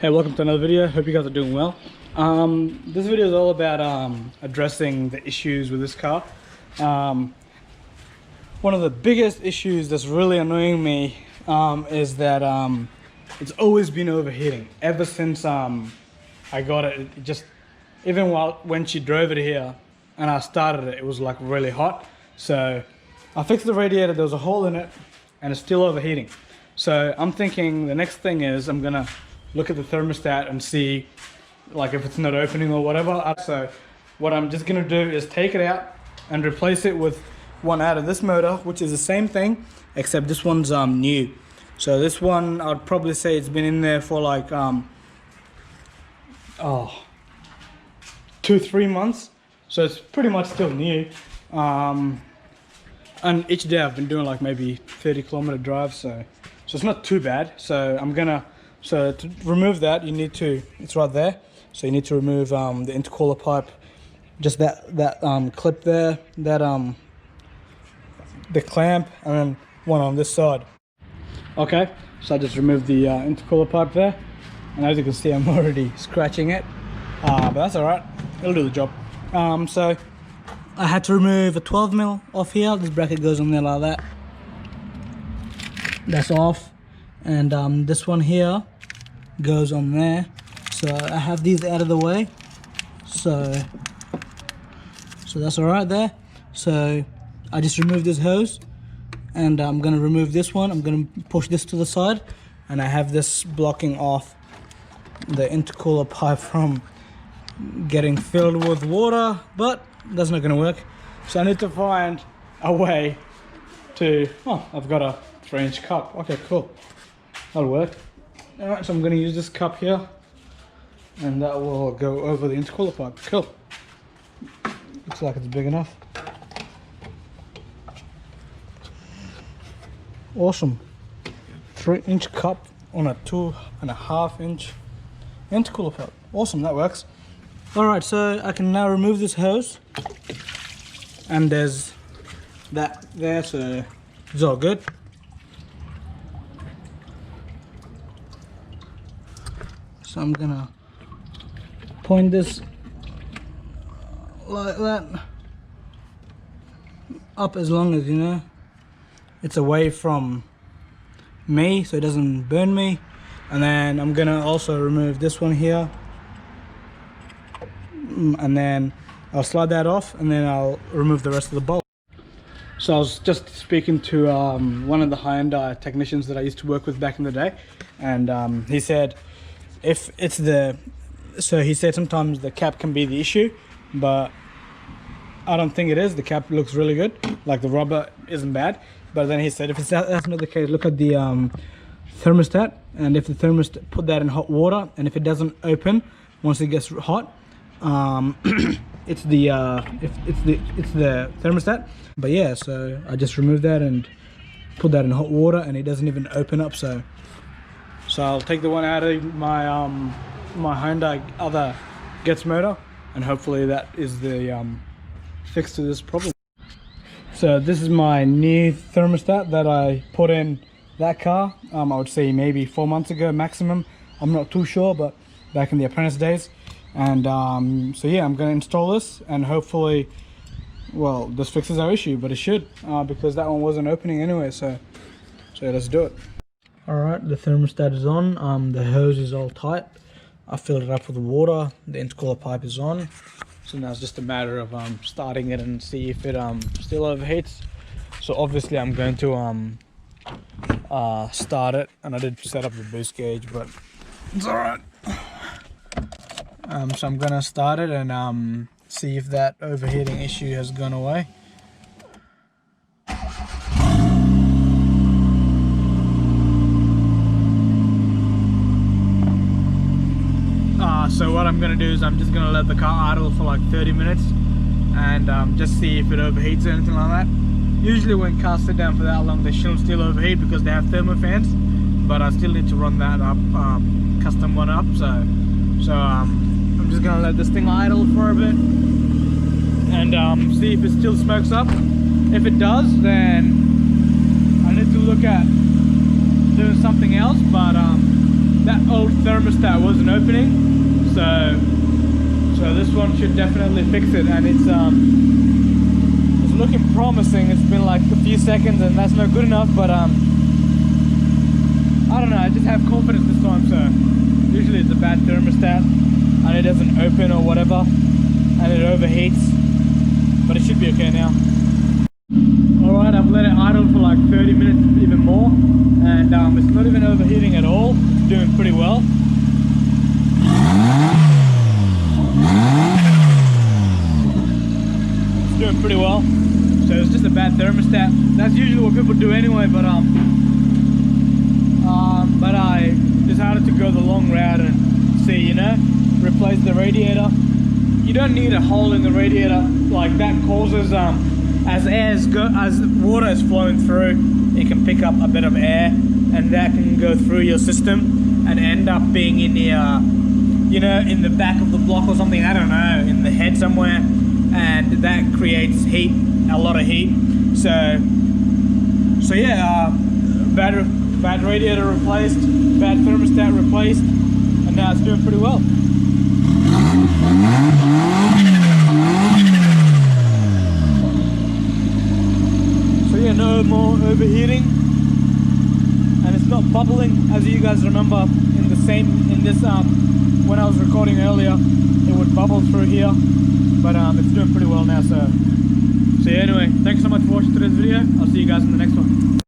Hey, welcome to another video. Hope you guys are doing well. This video is all about addressing the issues with this car. One of the biggest issues that's really annoying me is that it's always been overheating ever since I got it. It just, even when she drove it here and I started it, it was like really hot. So I fixed the radiator, there was a hole in it and it's still overheating. So I'm thinking the next thing is I'm gonna look at the thermostat and see like if it's not opening or whatever. So what I'm just gonna do is take it out and replace it with one out of this motor, which is the same thing except this one's new. So this one I'd probably say it's been in there for like 2-3 months, so it's pretty much still new. And each day I've been doing like maybe 30-kilometer drive, so it's not too bad. So to remove that, you need to, it's right there. So you need to remove the intercooler pipe, just that clip there, the clamp, and then one on this side. Okay, so I just removed the intercooler pipe there, and as you can see, I'm already scratching it, but that's all right. It'll do the job. So I had to remove a 12mm off here. This bracket goes on there like that. That's off. And this one here goes on there. So I have these out of the way. So that's all right there. So I just removed this hose, and I'm gonna remove this one. I'm gonna push this to the side, and I have this blocking off the intercooler pipe from getting filled with water, but that's not gonna work. So I need to find a way to, I've got a 3-inch cup. Okay, cool. That'll work. Alright, so I'm going to use this cup here, and that will go over the intercooler pipe. Cool. Looks like it's big enough. Awesome. 3-inch cup on a 2.5-inch intercooler pipe. Awesome, that works. Alright, so I can now remove this hose, and there's that there, so it's all good. So I'm gonna point this like that up, as long as, you know, it's away from me so it doesn't burn me. And then I'm gonna also remove this one here, and then I'll slide that off, and then I'll remove the rest of the bolt. So I was just speaking to one of the Hyundai technicians that I used to work with back in the day, and he said if it's he said sometimes the cap can be the issue, but I don't think it is. The cap looks really good, like the rubber isn't bad. But then he said if that's not the case, look at the thermostat, and if the thermostat, put that in hot water, and if it doesn't open once it gets hot, it's the thermostat. But yeah, so I just removed that and put that in hot water, and it doesn't even open up. So I'll take the one out of my my Hyundai other getz motor, and hopefully that is the fix to this problem. So this is my new thermostat that I put in that car. I would say maybe 4 months ago maximum. I'm not too sure, but back in the apprentice days. And so yeah, I'm gonna install this, and hopefully, well, this fixes our issue, but it should, because that one wasn't opening anyway. So let's do it. All right, the thermostat is on. The hose is all tight. I filled it up with water. The intercooler pipe is on. So now it's just a matter of starting it and see if it still overheats. So obviously I'm going to start it, and I did set up the boost gauge, but it's all right. So I'm gonna start it and see if that overheating issue has gone away. So what I'm gonna do is I'm just gonna let the car idle for like 30 minutes and just see if it overheats or anything like that. Usually when cars sit down for that long, they shouldn't still overheat because they have thermal fans, but I still need to run that up, custom one up. So I'm just gonna let this thing idle for a bit and see if it still smokes up. If it does, then I need to look at doing something else, but that old thermostat wasn't opening, so this one should definitely fix it, and it's looking promising. It's been like a few seconds and that's not good enough, but I don't know, I just have confidence this time. So usually it's a bad thermostat and it doesn't open or whatever and it overheats, but it should be okay now. Alright, I've let it idle for like 30 minutes, even more, and it's not even overheating at all. It's doing pretty well. It's doing pretty well. So it's just a bad thermostat. That's usually what people do anyway, but I decided to go the long route and see, you know, replace the radiator. You don't need a hole in the radiator, like that causes as water is flowing through, it can pick up a bit of air, and that can go through your system and end up being in the you know, in the back of the block or something, I don't know, in the head somewhere, and that creates heat, a lot of heat. So yeah, bad radiator replaced, bad thermostat replaced, and now it's doing pretty well. So yeah, no more overheating, and it's not bubbling, as you guys remember in this when I was recording earlier, it would bubble through here, but it's doing pretty well now. So yeah, anyway, thanks so much for watching today's video. I'll see you guys in the next one.